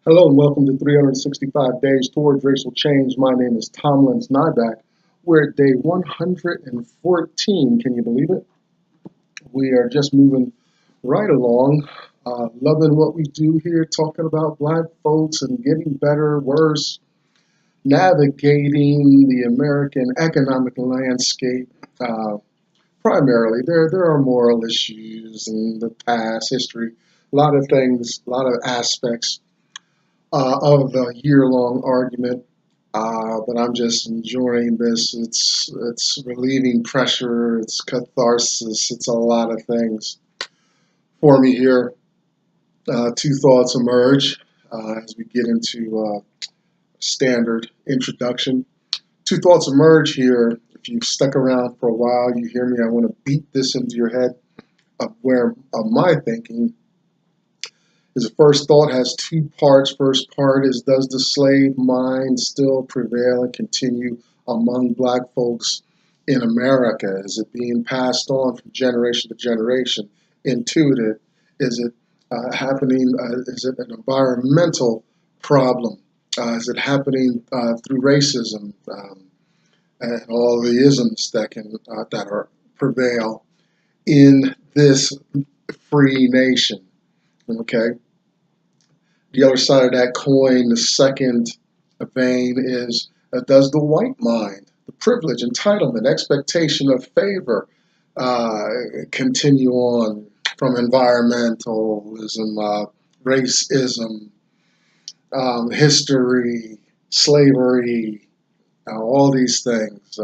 Hello and welcome to 365 Days Towards Racial Change. My name is Tomlins Nyback. We're at day 114. Can you believe it? We are just moving right along, loving what we do here, talking about black folks and getting better, worse, navigating the American economic landscape. Primarily, there are moral issues in the past, history, a lot of things, a lot of aspects of the year-long argument, but I'm just enjoying this. It's relieving pressure. It's catharsis. It's a lot of things for me here. Two thoughts emerge as we get into standard introduction. Two thoughts emerge here. If you've stuck around for a while, you hear me. I want to beat this into your head of my thinking. His first thought has two parts. First part is, does the slave mind still prevail and continue among black folks in America? Is it being passed on from generation to generation? Intuitive? Is it happening? Is it an environmental problem? Is it happening through racism and all the isms that prevail in this free nation? Okay. The other side of that coin, the second vein is, does the white mind, the privilege, entitlement, expectation of favor continue on from environmentalism, racism, history, slavery, all these things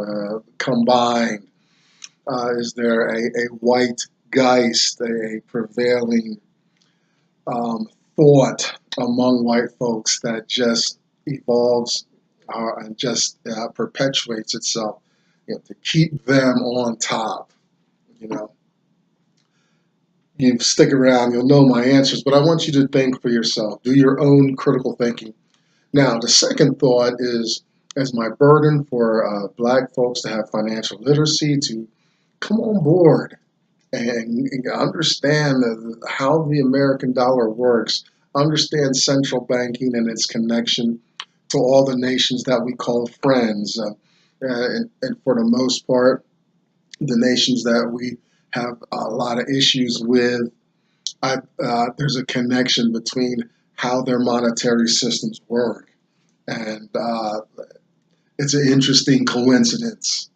combined? Is there a white geist, a prevailing thought among white folks that just evolves and just perpetuates itself, to keep them on top? You stick around, you'll know my answers, but I want you to think for yourself. Do your own critical thinking. Now, the second thought is, as my burden for black folks to have financial literacy, to come on board and understand how the American dollar works, understand central banking and its connection to all the nations that we call friends. And for the most part, the nations that we have a lot of issues with, there's a connection between how their monetary systems work. And it's an interesting coincidence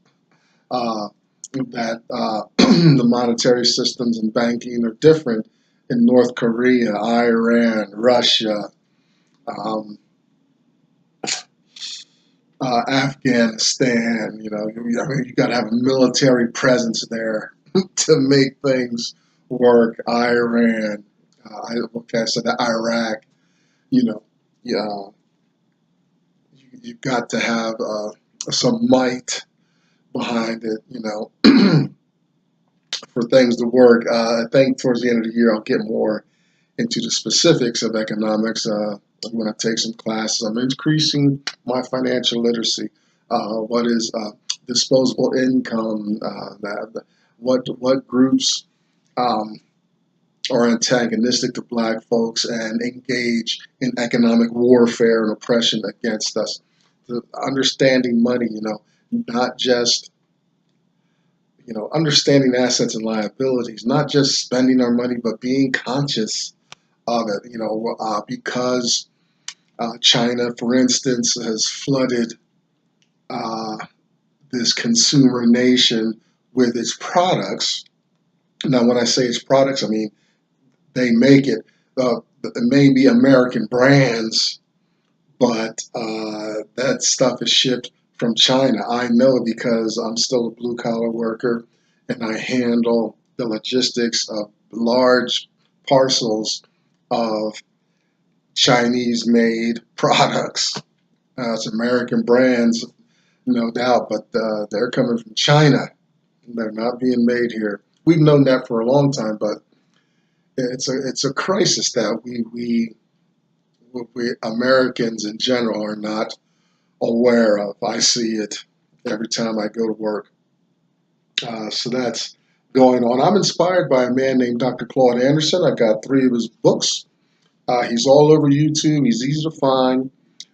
that the monetary systems and banking are different in North Korea, Iran, Russia, Afghanistan. You got to have a military presence there to make things work. Iran, so the Iraq. You've got to have some might behind it, for things to work. I think towards the end of the year, I'll get more into the specifics of economics. When I take some classes, I'm increasing my financial literacy. What is disposable income? What groups are antagonistic to black folks and engage in economic warfare and oppression against us? Understanding money, not just understanding assets and liabilities, not just spending our money, but being conscious of it. Because China, for instance, has flooded this consumer nation with its products. Now, when I say its products, I mean they make it. It may be American brands, but that stuff is shipped from China. I know because I'm still a blue-collar worker, and I handle the logistics of large parcels of Chinese-made products. It's American brands, no doubt, but they're coming from China. They're not being made here. We've known that for a long time, but it's a crisis that we Americans in general are not aware of. I see it every time I go to work. So that's going on. I'm inspired by a man named Dr. Claude Anderson. I got 3 of his books. He's all over YouTube. He's easy to find.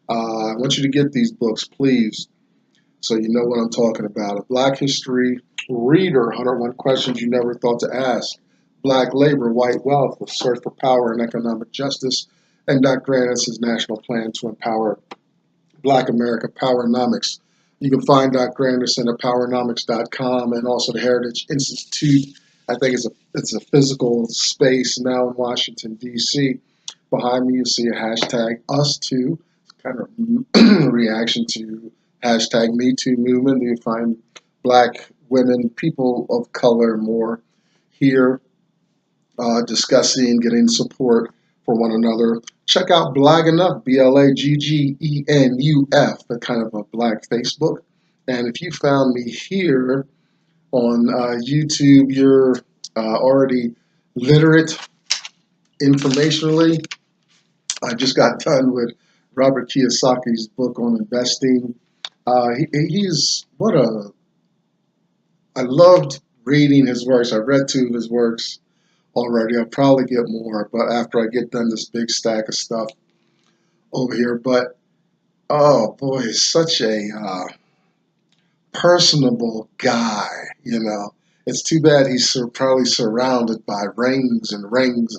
I want you to get these books, please, so you know what I'm talking about. A Black History Reader, 101 Questions You Never Thought to Ask. Black Labor, White Wealth, The Search for Power and Economic Justice, and Dr. Anderson's National Plan to Empower Black America, Powernomics. You can find Dr. Anderson at powernomics.com, and also the Heritage Institute. I think it's a physical space now in Washington, D.C. Behind me, you see a hashtag us too, kind of reaction to hashtag Me Too movement. You find Black women, people of color more here discussing, getting support for one another. Check out Black Enough, Blagggenuf, a kind of a Black Facebook. And if you found me here on YouTube, you're already literate informationally. I just got done with Robert Kiyosaki's book on investing. He's what a. I loved reading his works. I read 2 of his works already. I'll probably get more, but after I get done this big stack of stuff over here. But oh boy, he's such a personable guy. It's too bad he's probably surrounded by rings and rings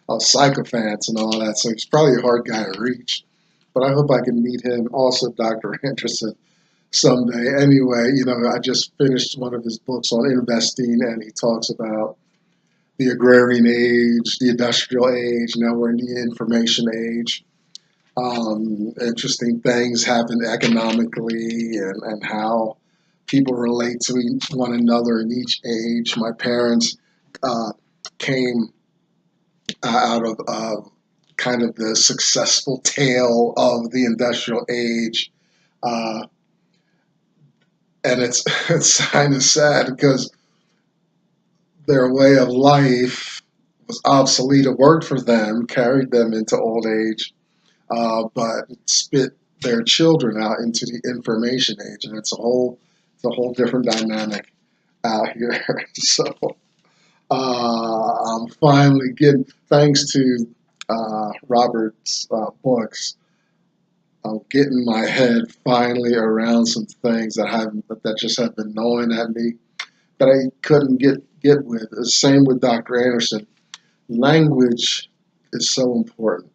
of sycophants and all that. So he's probably a hard guy to reach. But I hope I can meet him. Also, Dr. Anderson someday. Anyway, I just finished one of his books on investing, and he talks about the agrarian age, the industrial age. Now we're in the information age. Interesting things happen economically, and how people relate to one another in each age. My parents came out of kind of the successful tale of the industrial age. And it's kind of sad because their way of life was obsolete. It worked for them, carried them into old age, but it spit their children out into the information age, and it's a whole different dynamic out here. So I'm finally getting, thanks to Robert's books, I'm getting my head finally around some things that just have been gnawing at me that I couldn't get with. The same with Dr. Anderson. Language is so important.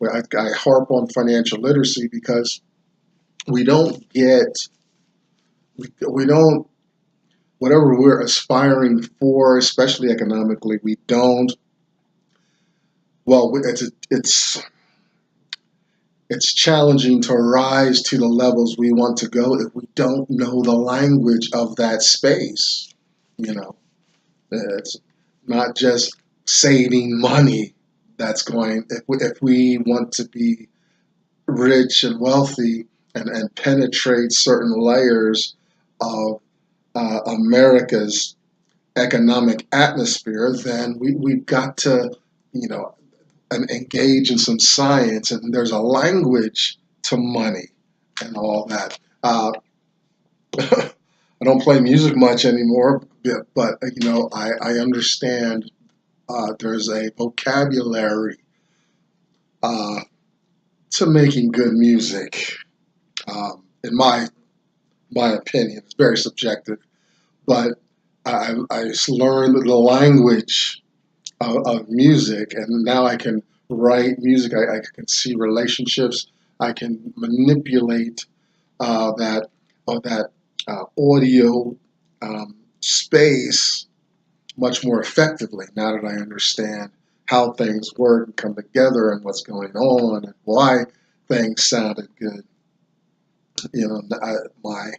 I harp on financial literacy because we don't, whatever we're aspiring for, especially economically, we don't. Well, it's challenging to rise to the levels we want to go if we don't know the language of that space. It's not just saving money that's going. If we want to be rich and wealthy and penetrate certain layers of America's economic atmosphere, then we've got to, and engage in some science, and there's a language to money and all that. I don't play music much anymore, but I understand there's a vocabulary to making good music. In my opinion, it's very subjective, but I learned the language of music, and now I can write music. I can see relationships. I can manipulate that audio space much more effectively now that I understand how things work and come together and what's going on and why things sounded good. My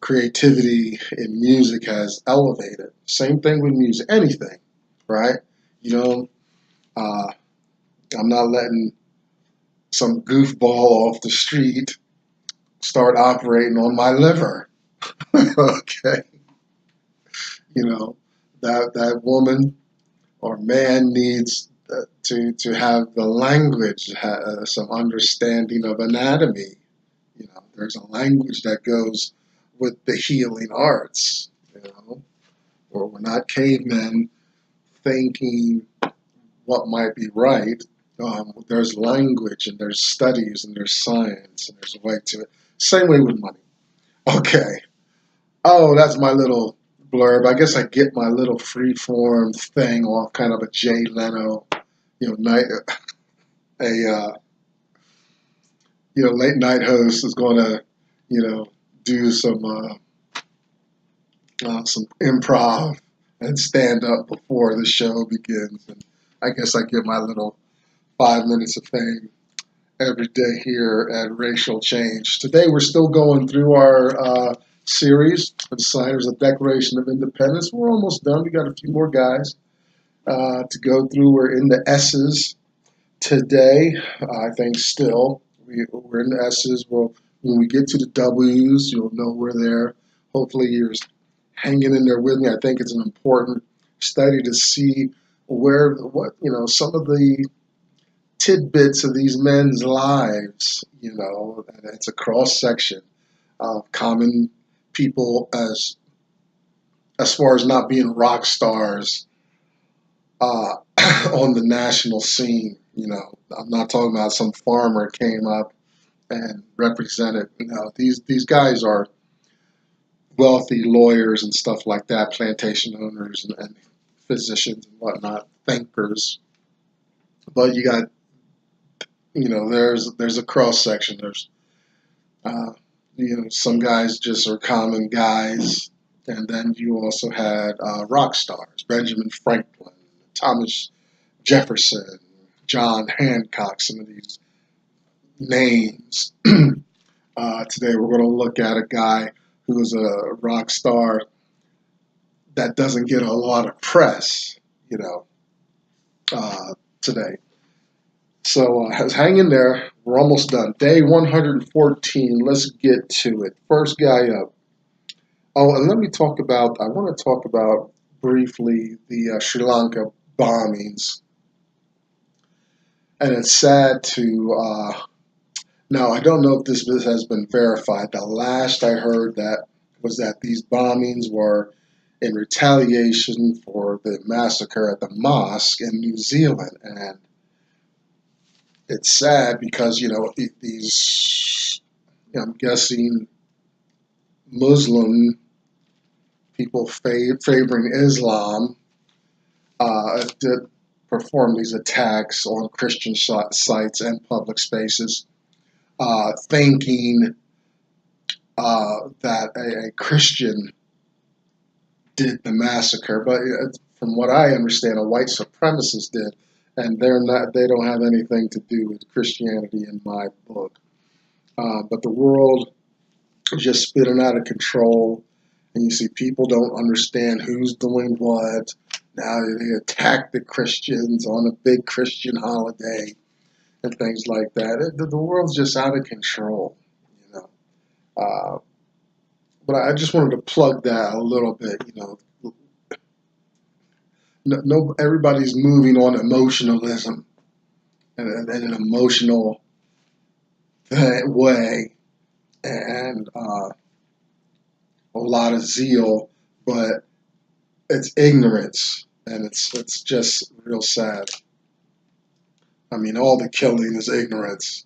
creativity in music has elevated. Same thing with music, anything, right? I'm not letting some goofball off the street start operating on my liver. Okay, that woman or man needs to have the language, some understanding of anatomy. There's a language that goes with the healing arts. Or we're not cavemen thinking what might be right. There's language and there's studies and there's science and there's a way to it. Same way with money. Okay. Oh, that's my little blurb. I guess I get my little free-form thing off kind of a Jay Leno, night a late night host is going to do some improv and stand up before the show begins, and I guess I get my little 5 minutes of fame every day here at Racial Change. Today we're still going through our series of signers of Declaration of Independence. We're almost done. We got a few more guys to go through. We're in the S's today. I think still we're in the S's. When we get to the W's, you'll know we're there. Hopefully you're hanging in there with me. I think it's an important study to see some of the tidbits of these men's lives, and it's a cross section of common people as far as not being rock stars on the national scene. I'm not talking about some farmer came up and represented. These guys are wealthy lawyers and stuff like that, plantation owners and physicians and whatnot, thinkers. But you got, there's a cross section. There's, some guys just are common guys, and then you also had rock stars: Benjamin Franklin, Thomas Jefferson, John Hancock. Some of these names. Today we're going to look at a guy who's a rock star that doesn't get a lot of press, today. So hang in there. We're almost done. Day 114. Let's get to it. First guy up. Oh, and I want to talk about briefly the Sri Lanka bombings. And it's sad to, now I don't know if this has been verified. The last I heard was that these bombings were in retaliation for the massacre at the mosque in New Zealand. And it's sad because, these, I'm guessing, Muslim people favoring Islam did perform these attacks on Christian sites and public spaces, thinking that a Christian did the massacre. But from what I understand, a white supremacist did. And they don't have anything to do with Christianity in my book. But the world is just spinning out of control, and you see people don't understand who's doing what. Now they attack the Christians on a big Christian holiday and things like that. The world's just out of control, But I just wanted to plug that a little bit, No, everybody's moving on emotionalism and an emotional way, and a lot of zeal, but it's ignorance, and it's just real sad. I mean, all the killing is ignorance.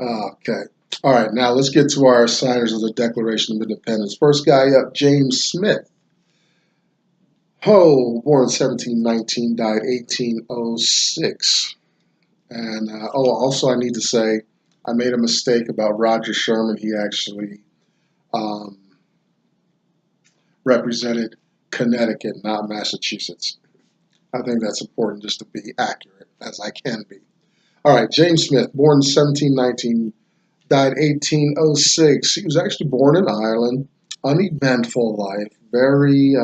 Okay. All right, now let's get to our signers of the Declaration of Independence. First guy up, James Smith. Born 1719, died 1806. And also I need to say, I made a mistake about Roger Sherman. He actually represented Connecticut, not Massachusetts. I think that's important just to be accurate as I can be. All right, James Smith, born 1719, died 1806. He was actually born in Ireland. Uneventful life, very,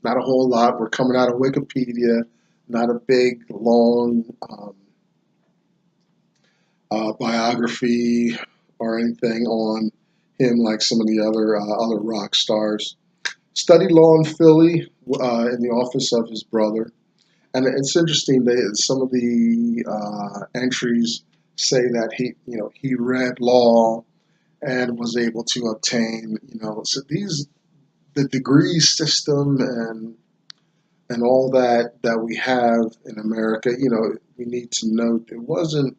not a whole lot. We're coming out of Wikipedia, not a big, long biography or anything on him like some of the other rock stars. Studied law in Philly in the office of his brother. And it's interesting that some of the entries say that he read law and was able to obtain, so the degree system and and all that we have in America, we need to note it wasn't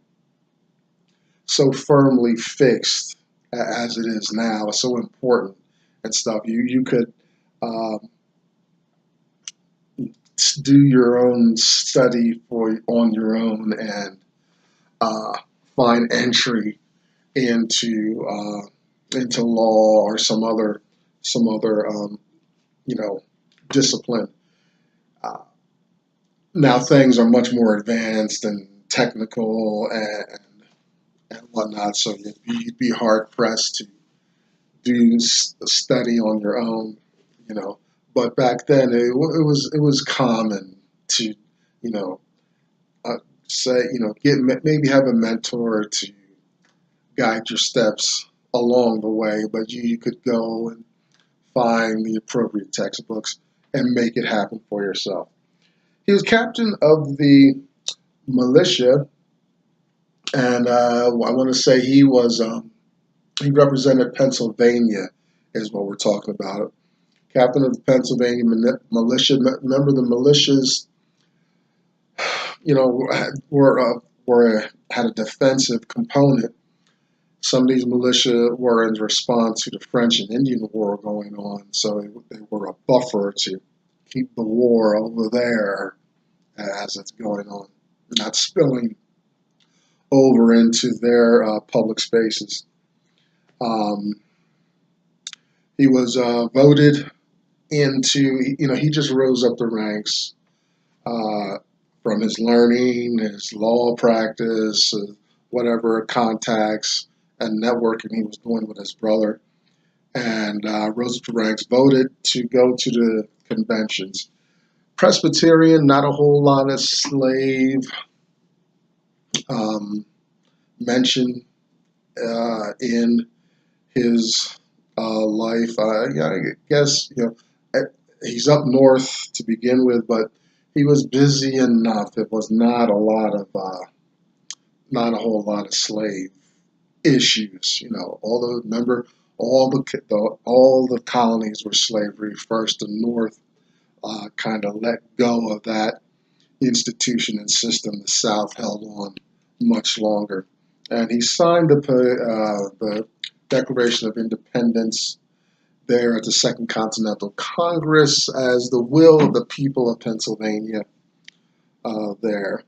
so firmly fixed as it is now. It's so important and stuff. You could um, do your own study on your own and uh, find entry into law or some other you know discipline. Uh, Now things are much more advanced and technical and whatnot, so you'd be hard pressed to do a study on your own, you know. But back then, it was common to, you know, say, get maybe have a mentor to guide your steps along the way, but you could go and find the appropriate textbooks and make it happen for yourself. He was captain of the militia, and I want to say he represented Pennsylvania, is what we're talking about. Captain of the Pennsylvania militia. Remember the militias, were had a defensive component. Some of these militia were in response to the French and Indian War going on, so they were a buffer to keep the war over there as it's going on, not spilling over into their public spaces. Um, he was voted into, he just rose up the ranks uh, from his learning, his law practice, whatever contacts and networking he was doing with his brother, and rose up the ranks, voted to go to the conventions. Presbyterian, not a whole lot of slave um, mention in his life. Yeah, I guess he's up north to begin with, but he was busy enough. It was not a whole lot of slave issues. Although remember all the colonies were slavery. First, the North kind of let go of that institution and system. The South held on much longer, and he signed the Declaration of Independence there at the Second Continental Congress as the will of the people of Pennsylvania there.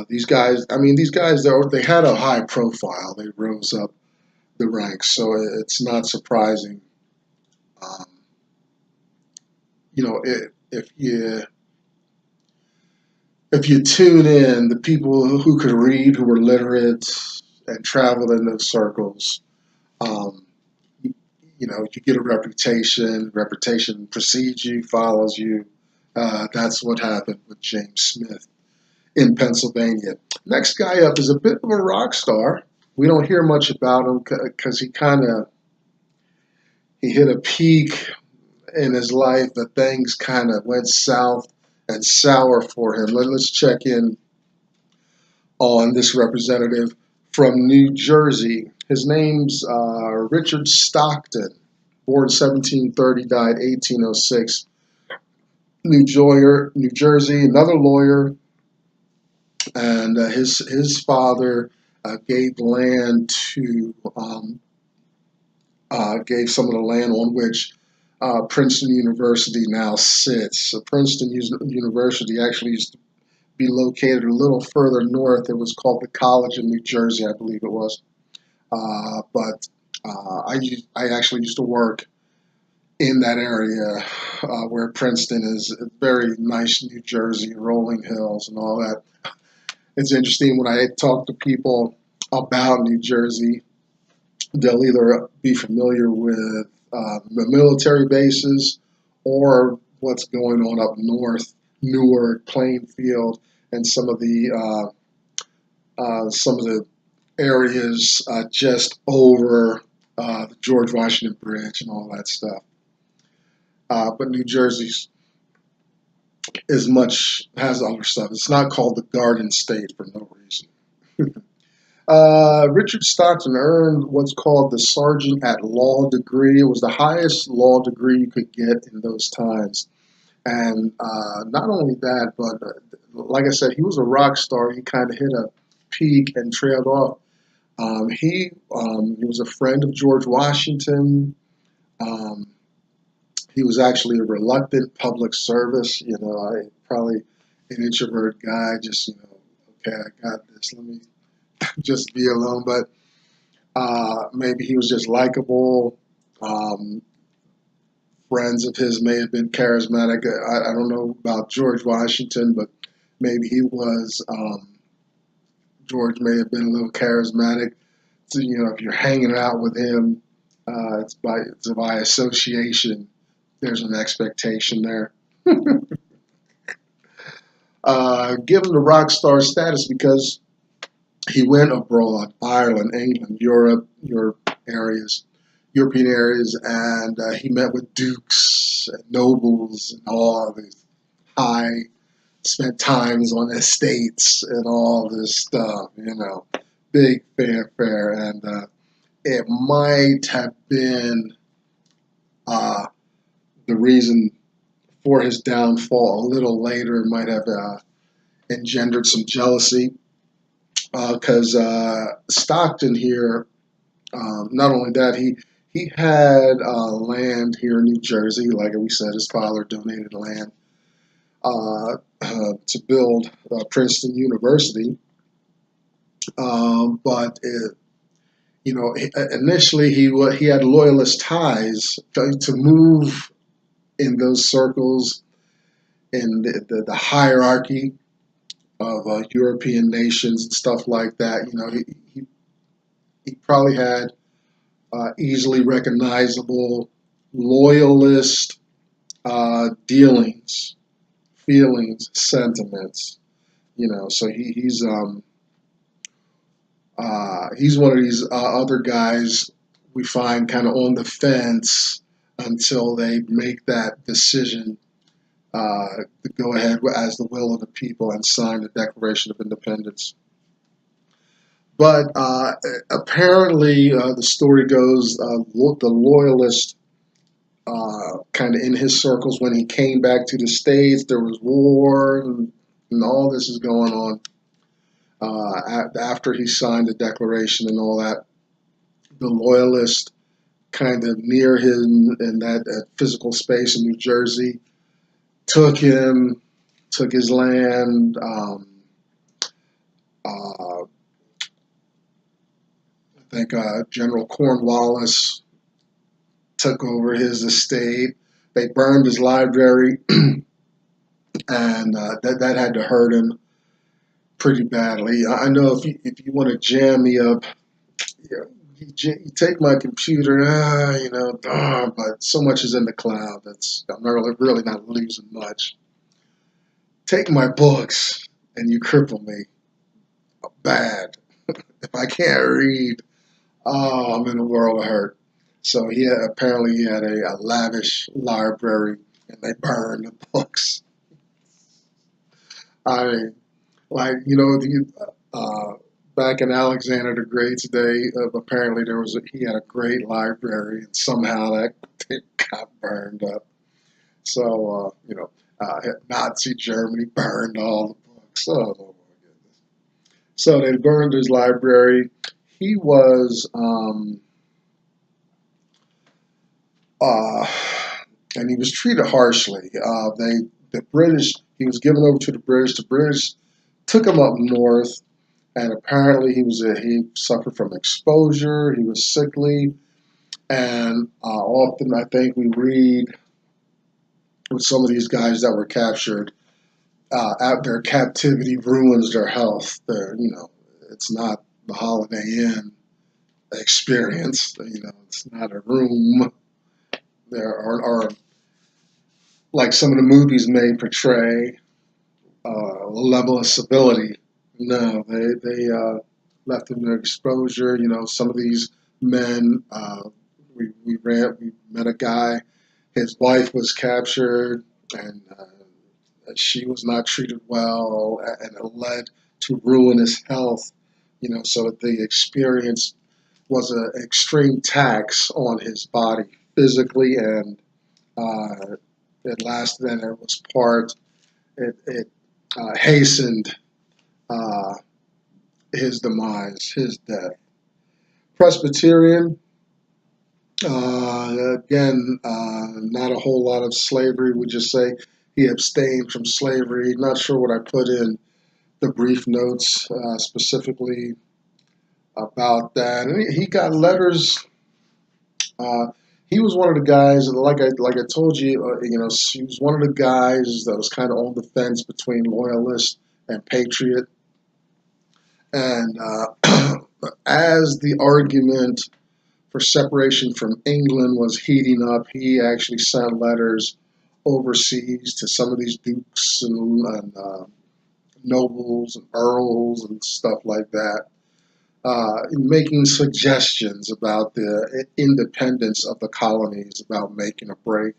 These guys, they had a high profile. They rose up the ranks, so it's not surprising. Um, if you tune in, the people who could read, who were literate, and traveled in those circles, um, you get a reputation. Reputation precedes you, follows you. That's what happened with James Smith in Pennsylvania. Next guy up is a bit of a rock star. We don't hear much about him because he hit a peak in his life, but things kind of went south and sour for him. Let's check in on this representative from New Jersey. His name's Richard Stockton, born 1730, died 1806. New Jersey, another lawyer, and his father gave land to gave some of the land on which Princeton University now sits. So Princeton University actually used to be located a little further north. It was called the College of New Jersey, I believe it was. But I actually used to work in that area where Princeton is. Very nice New Jersey, rolling hills and all that. It's interesting when I talk to people about New Jersey, they'll either be familiar with the military bases or what's going on up north, Newark, Plainfield, and some of the areas just over the George Washington Bridge and all that stuff. But New Jersey has other stuff. It's not called the Garden State for no reason. Richard Stockton earned what's called the Sergeant at Law degree. It was the highest law degree you could get in those times. And not only that, but like I said, he was a rock star. He kind of hit a peak and trailed off. He was a friend of George Washington. Um, he was actually a reluctant public service. I probably an introvert guy. Just okay, I got this. Let me just be alone. But maybe he was just likable. Um, Friends of his may have been charismatic. I don't know about George Washington, but maybe he was. George may have been a little charismatic. So, if you're hanging out with him, it's by association. There's an expectation there. Give him the rock star status because he went abroad, Ireland, England, European areas, and he met with dukes and nobles and all these high, spent times on estates and all this stuff, big fanfare. And it might have been uh, the reason for his downfall a little later, might have engendered some jealousy because Stockton here, not only that, he had land here in New Jersey. Like we said, his father donated land to build Princeton University. But initially he had loyalist ties to move in those circles in the hierarchy of European nations and stuff like that. He probably had easily recognizable loyalist dealings, feelings, sentiments. So he's one of these other guys we find kind of on the fence until they make that decision to go ahead as the will of the people and sign the Declaration of Independence. But apparently, the story goes, the loyalist kind of in his circles, when he came back to the States, there was war and all this is going on. After he signed the Declaration and all that, the loyalists kind of near him in that physical space in New Jersey took him, took his land. I think General Cornwallis took over his estate. They burned his library, and that had to hurt him pretty badly. I know if you want to jam me up, you take my computer, but so much is in the cloud. I'm really not losing much. Take my books, and you cripple me bad. If I can't read, oh, I'm in a world of hurt. So apparently he had a lavish library, and they burned the books. I mean, like back in Alexander the Great's day, apparently he had a great library, and somehow that got burned up. So Nazi Germany burned all the books. Oh my goodness! So they burned his library. He was uh, and he was treated harshly. The British, he was given over to the British. The British took him up north, and apparently he suffered from exposure. He was sickly, and often I think we read with some of these guys that were captured, their captivity ruins their health. It's not the Holiday Inn experience. It's not a room. There are like some of the movies may portray a level of civility. No, they left them to exposure. Some of these men. We met a guy. His wife was captured, and she was not treated well, and it led to ruinous health. So the experience was an extreme tax on his body, physically and it lasted and it was it hastened uh, his demise, his death. Presbyterian, again, not a whole lot of slavery. We just say he abstained from slavery. Not sure what I put in the brief notes specifically about that. And he got letters. Uh, he was one of the guys, like I told you, he was one of the guys that was kind of on the fence between loyalist and patriot. And as the argument for separation from England was heating up, he actually sent letters overseas to some of these dukes and nobles and earls and stuff like that, making suggestions about the independence of the colonies, about making a break.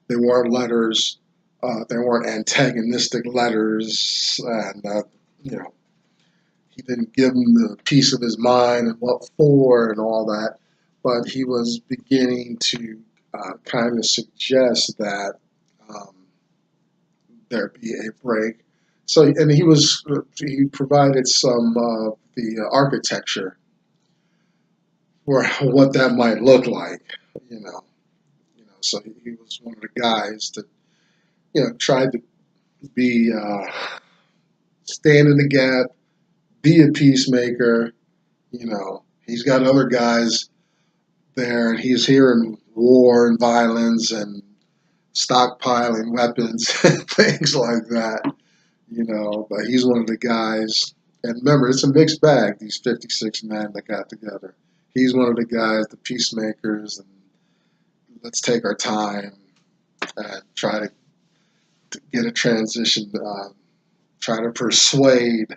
They weren't letters, they weren't antagonistic letters, and he didn't give them the piece of his mind and what for and all that, but he was beginning to kind of suggest that um, there be a break. So, and he provided some of the architecture for what that might look like, you know. So he was one of the guys that tried to be stand in the gap, be a peacemaker. He's got other guys there, and he's hearing war and violence and stockpiling weapons and things like that. But he's one of the guys. And remember, it's a mixed bag, these 56 men that got together. He's one of the guys, the peacemakers, and let's take our time and try to get a transition, try to persuade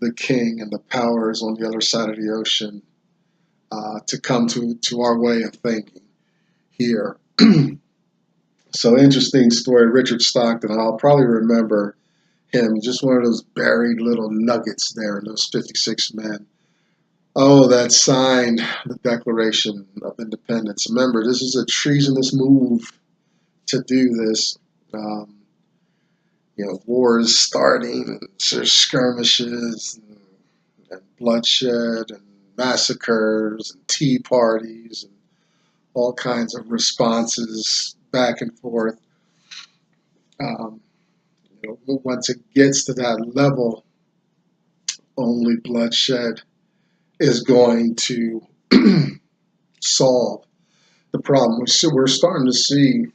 the king and the powers on the other side of the ocean to come to our way of thinking here. So interesting story, Richard Stockton. I'll probably remember him, just one of those buried little nuggets there in those 56 men. Oh, that signed the Declaration of Independence. Remember, this is a treasonous move to do this. Wars starting, there's skirmishes and bloodshed and massacres and tea parties and all kinds of responses back and forth. Once it gets to that level, only bloodshed is going to solve the problem. We're starting to see,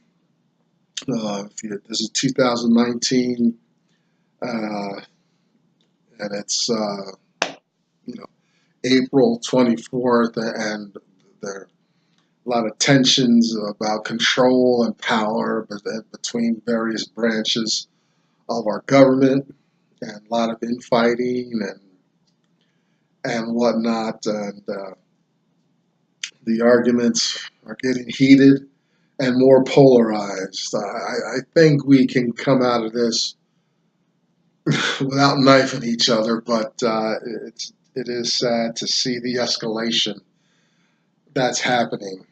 this is 2019, and it's April 24th, and there are a lot of tensions about control and power between various branches of our government, and a lot of infighting and whatnot, and the arguments are getting heated and more polarized. I think we can come out of this without knifing each other, but it is sad to see the escalation that's happening.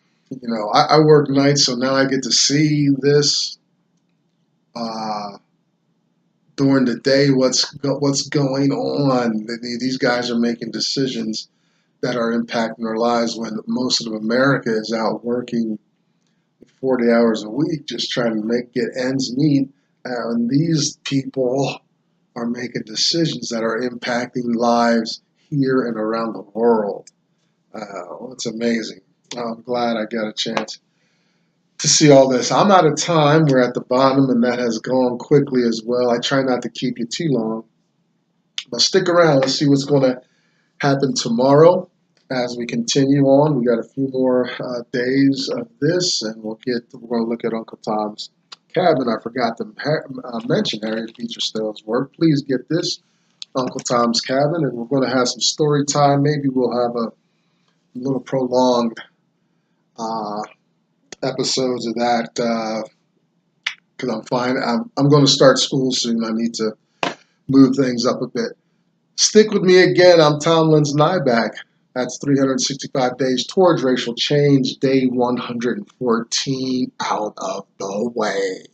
I work nights, so now I get to see this during the day. What's going on? These guys are making decisions that are impacting their lives when most of America is out working 40 hours a week just trying to get ends meet. And these people are making decisions that are impacting lives here and around the world. It's amazing. I'm glad I got a chance to see all this. I'm out of time. We're at the bottom, and that has gone quickly as well. I try not to keep you too long, but stick around. Let's see what's going to happen tomorrow as we continue on. We got a few more days of this, and we're going to look at Uncle Tom's Cabin. I forgot to mention Harriet Beecher Stowe's work. Please get this, Uncle Tom's Cabin, and we're going to have some story time. Maybe we'll have a little prolonged episodes of that because I'm going to start school soon. I need to move things up a bit. Stick with me again. I'm Tom Lynn's Nyback That's 365 days towards racial change, day 114 out of the way.